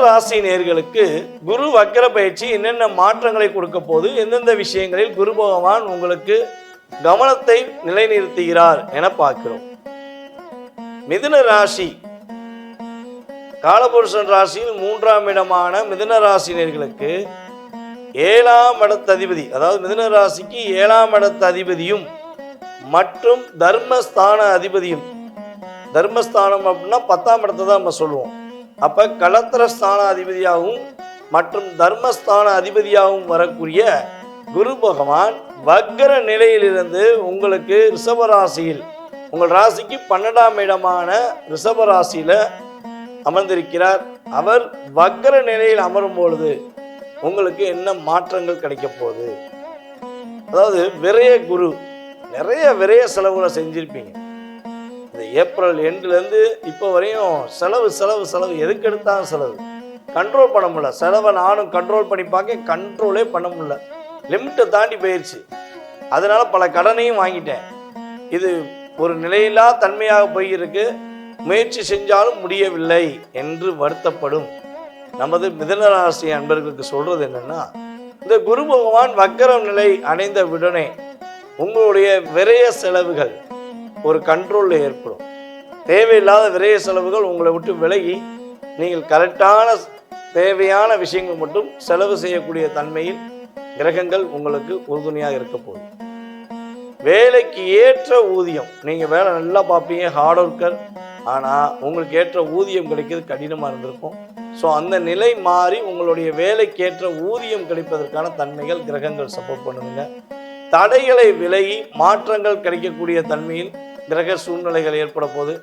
ராசி நேயர்களுக்கு குரு வக்ர பயிற்சி என்னென்ன மாற்றங்களை கொடுக்க போது, எந்தெந்த விஷயங்களில் குரு பகவான் உங்களுக்கு கவனத்தை நிலைநிறுத்துகிறார் என பார்க்கிறோம். மிதுன ராசி காலபுருஷன் ராசியில் 3ஆம் இடமான மிதுன ராசினியர்களுக்கு 7ஆம் இடத்து அதிபதி, அதாவது மிதுன ராசிக்கு 7ஆம் இடத்து அதிபதியும் மற்றும் தர்மஸ்தான அதிபதியும், தர்மஸ்தானம் அப்படின்னா 10ஆம் இடத்தை தான் நம்ம சொல்லுவோம். அப்போ களத்திரஸ்தான அதிபதியாகவும் மற்றும் தர்மஸ்தான அதிபதியாகவும் வரக்கூடிய குரு பகவான் வக்ர நிலையிலிருந்து உங்களுக்கு ரிஷபராசியில், உங்கள் ராசிக்கு 12ஆம் இடமான ரிஷபராசியில் அமர்ந்திருக்கிறார். அவர் வக்ர நிலையில் அமரும் பொழுது உங்களுக்கு என்ன மாற்றங்கள் கிடைக்க போகுது? அதாவது விரய குரு, நிறைய விரய செலவுகளை செஞ்சிருப்பீங்க. இந்த ஏப்ரல் எண்டுலேருந்து இப்போ வரையும் செலவு செலவு செலவு, எதுக்கு எடுத்தாலும் செலவு, கண்ட்ரோல் பண்ண முடியல. செலவை நானும் கண்ட்ரோல் பண்ணி பார்க்க கண்ட்ரோலே பண்ண முடியல, லிமிட்டை தாண்டி போயிடுச்சு. அதனால் பல கடனையும் வாங்கிட்டேன். இது ஒரு நிலையில்லா தன்மையாக போயிருக்கு. முயற்சி செஞ்சாலும் முடியவில்லை என்று வருத்தப்படும் நமது மிதுனராசி அன்பர்களுக்கு சொல்கிறது என்னென்னா, இந்த குரு பகவான் வக்கரம் நிலை அடைந்த உடனே உங்களுடைய விரய செலவுகள் ஒரு கண்ட்ரோலில் ஏற்படும். தேவையில்லாத விரய செலவுகள் உங்களை விட்டு விலகி நீங்கள் கரெக்டான தேவையான விஷயங்கள் மட்டும் செலவு செய்யக்கூடிய தன்மையில் கிரகங்கள் உங்களுக்கு உறுதுணையாக இருக்க போகுது. வேலைக்கு ஏற்ற ஊதியம், நீங்கள் வேலை நல்லா பார்ப்பீங்க, ஹார்ட் ஒர்க்கர், ஆனால் உங்களுக்கு ஏற்ற ஊதியம் கிடைக்கிறது கடினமாக இருந்திருக்கும். ஸோ அந்த நிலை மாறி உங்களுடைய வேலைக்கேற்ற ஊதியம் கிடைப்பதற்கான தன்மைகள் கிரகங்கள் சப்போர்ட் பண்ணுதுங்க. தடைகளை விலகி மாற்றங்கள் கிடைக்கக்கூடிய தன்மையில் கிரக சூழ்நிலைகள் ஏற்பட போது.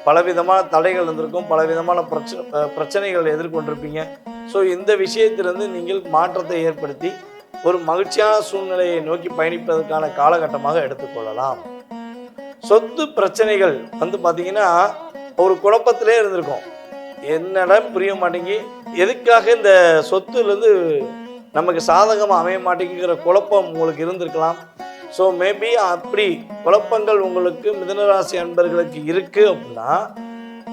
பலவிதமான தடைகள் இருந்திருக்கும், பலவிதமான பிரச்சனைகள் எதிர்கொண்டிருப்பீங்க. ஸோ இந்த விஷயத்திலிருந்து நீங்கள் மாற்றத்தை ஏற்படுத்தி ஒரு மகிழ்ச்சியான சூழ்நிலையை நோக்கி பயணிப்பதற்கான காலகட்டமாக எடுத்துக்கொள்ளலாம். சொத்து பிரச்சனைகள் பார்த்தீங்கன்னா ஒரு குழப்பத்திலே இருந்திருக்கும். என்னடா புரிய மாட்டேங்கி, எதுக்காக இந்த சொத்துலேருந்து நமக்கு சாதகமாக அமைய மாட்டேங்கிற குழப்பம் உங்களுக்கு இருந்திருக்கலாம். ஸோ மேபி அப்படி குழப்பங்கள் உங்களுக்கு மிதுனராசி அன்பர்களுக்கு இருக்குது அப்படின்னா,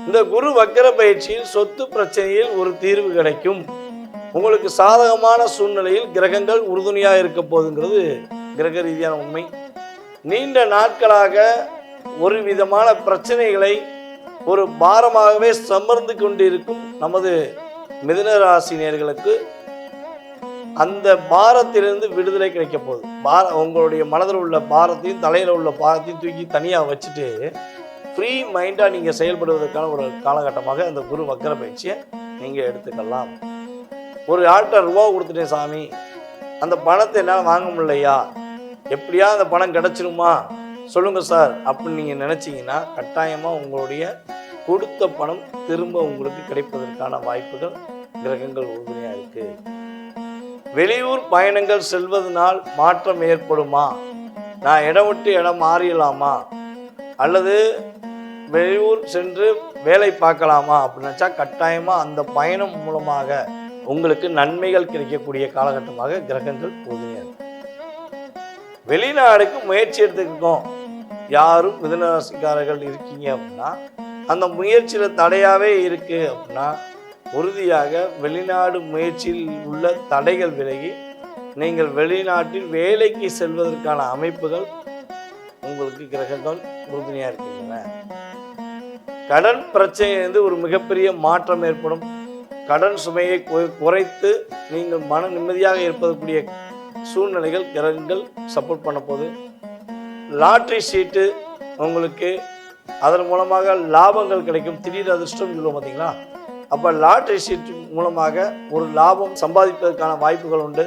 இந்த குரு வக்கர பயிற்சியில் சொத்து பிரச்சனையில் ஒரு தீர்வு கிடைக்கும். உங்களுக்கு சாதகமான சூழ்நிலையில் கிரகங்கள் உறுதுணையாக இருக்க போகுதுங்கிறது கிரக ரீதியான உண்மை. நீண்ட நாட்களாக ஒரு விதமான பிரச்சனைகளை ஒரு பாரமாகவே சமர்ந்து கொண்டிருக்கும் நமது மிதுனராசினியர்களுக்கு அந்த பாரத்திலிருந்து விடுதலை கிடைக்க போகுது. உங்களுடைய மனதில் உள்ள பாரத்தையும் தலையில் உள்ள பாரத்தையும் தூக்கி தனியாக வச்சுட்டு ஃப்ரீ மைண்டாக நீங்கள் செயல்படுவதற்கான ஒரு காலகட்டமாக அந்த குரு வக்கர பயிற்சியை நீங்கள் எடுத்துக்கலாம். ஒரு ஆள்கிட்ட ரூபா கொடுத்துட்டேன் சாமி, அந்த பணத்தை என்னால் வாங்க முடியலையா, எப்படியா அந்த பணம் கிடச்சிருமா சொல்லுங்கள் சார் அப்படின்னு நீங்கள் நினச்சிங்கன்னா கட்டாயமாக உங்களுடைய கொடுத்த பணம் திரும்ப உங்களுக்கு கிடைப்பதற்கான வாய்ப்புகள் கிரகங்கள் உறுதுணையாக இருக்குது. வெளியூர் பயணங்கள் செல்வதனால் மாற்றம் ஏற்படுமா, நான் இடம் விட்டு இடம் மாறிடலாமா, அல்லது வெளியூர் சென்று வேலை பார்க்கலாமா அப்படின்னு நினச்சா கட்டாயமாக அந்த பயணம் மூலமாக உங்களுக்கு நன்மைகள் கிடைக்கக்கூடிய காலகட்டமாக கிரகங்கள் உறுதுணையாக இருக்கு. வெளிநாடுக்கு முயற்சி எடுத்துக்கிட்டோம் யாரும் மிதுனராசிக்காரர்கள் இருக்கீங்க அப்படின்னா, அந்த முயற்சியில் தடையாகவே இருக்குது அப்படின்னா உறுதியாக வெளிநாடு முயற்சியில் உள்ள தடைகள் விலகி நீங்கள் வெளிநாட்டில் வேலைக்கு செல்வதற்கான அமைப்புகள் உங்களுக்கு கிரகங்கள் உறுதுணையாக இருக்கின்றன. கடன் பிரச்சனையிலிருந்து ஒரு மிகப்பெரிய மாற்றம் ஏற்படும். கடன் சுமையை குறைத்து நீங்கள் மன நிம்மதியாக இருப்பதற்குரிய சூழ்நிலைகள் கிரகங்கள் சப்போர்ட் பண்ண போது. லாட்ரி சீட்டு உங்களுக்கு அதன் மூலமாக லாபங்கள் கிடைக்கும். திடீர் அதிர்ஷ்டம் சொல்லுவோம் பார்த்தீங்களா, அப்போ லாட்ரி சீட்டு மூலமாக ஒரு லாபம் சம்பாதிப்பதற்கான வாய்ப்புகள் உண்டு.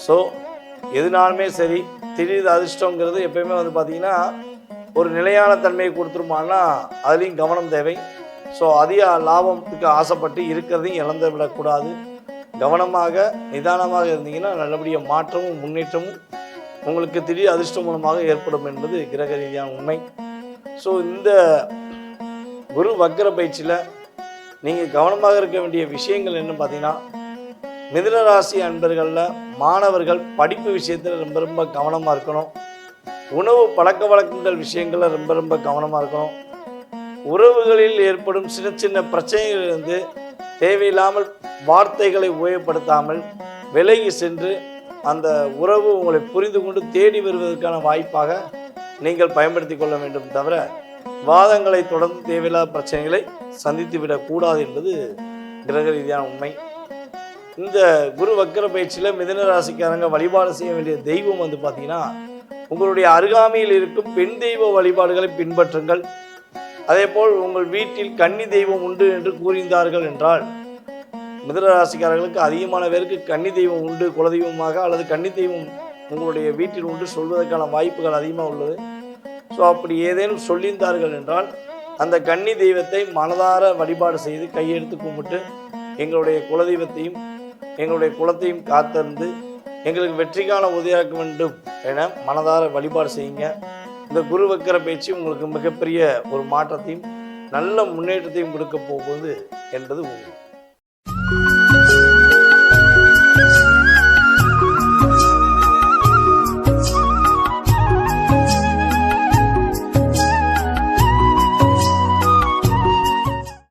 ஸோ எதுனாலுமே சரி, திடீர் அதிர்ஷ்டங்கிறது எப்பயுமே பார்த்தீங்கன்னா ஒரு நிலையான தன்மையை கொடுத்துருமான்னா அதுலேயும் கவனம் தேவை. ஸோ அதிக லாபத்துக்கு ஆசைப்பட்டு இருக்கிறதையும் இழந்து விடக்கூடாது. கவனமாக நிதானமாக இருந்தீங்கன்னா நல்லபடியாக மாற்றமும் முன்னேற்றமும் உங்களுக்கு திடீர் அதிர்ஷ்டம் மூலமாக ஏற்படும் என்பது கிரக ரீதியான உண்மை. ஸோ இந்த குரு வக்கர பயிற்சியில் நீங்கள் கவனமாக இருக்க வேண்டிய விஷயங்கள் என்னன்னு பார்த்தீங்கன்னா, மிதுனராசி அன்பர்களில் மாணவர்கள் படிப்பு விஷயத்தில் ரொம்ப ரொம்ப கவனமாக இருக்கணும். உணவு பழக்க வழக்கங்கள் விஷயங்களில் ரொம்ப ரொம்ப கவனமாக இருக்கணும். உறவுகளில் ஏற்படும் சின்ன சின்ன பிரச்சனைகளிலிருந்து தேவையில்லாமல் வார்த்தைகளை உபயோகப்படுத்தாமல் விலகி சென்று அந்த உறவு உங்களை புரிந்து கொண்டு தேடி வருவதற்கான வாய்ப்பாக நீங்கள் பயன்படுத்தி கொள்ள வேண்டும். தவிர வாதங்களை தொடர்ந்து தேவையில்லாத பிரச்சனைகளை சந்தித்து விடக்கூடாது என்பது கிரக ரீதியான உண்மை. இந்த குரு வக்கர பயிற்சியில் மிதுன ராசிக்காரங்க வழிபாடு செய்ய வேண்டிய தெய்வம் பார்த்தீங்கன்னா, உங்களுடைய அருகாமையில் இருக்கும் பெண் தெய்வ வழிபாடுகளை பின்பற்றுங்கள். அதே போல் உங்கள் வீட்டில் கன்னி தெய்வம் உண்டு என்று கூறியிருந்தார்கள் என்றால், மிதுன ராசிக்காரர்களுக்கு அதிகமான பேருக்கு கன்னி தெய்வம் உண்டு குலதெய்வமாக, அல்லது கன்னி தெய்வம் உங்களுடைய வீட்டில் உண்டு சொல்வதற்கான வாய்ப்புகள் அதிகமாக உள்ளது. ஸோ அப்படி ஏதேனும் சொல்லியிருந்தார்கள் என்றால், அந்த கன்னி தெய்வத்தை மனதார வழிபாடு செய்து கையெடுத்து கும்பிட்டு எங்களுடைய குலதெய்வத்தையும் எங்களுடைய குலத்தையும் காத்திருந்து எங்களுக்கு வெற்றிக்கான உதவியாக்க வேண்டும் என மனதார வழிபாடு செய்யுங்க. இந்த குரு வக்கர பயிற்சி உங்களுக்கு மிகப்பெரிய ஒரு மாற்றத்தையும் நல்ல முன்னேற்றத்தையும் கொடுக்க போகுது என்பது உண்மை.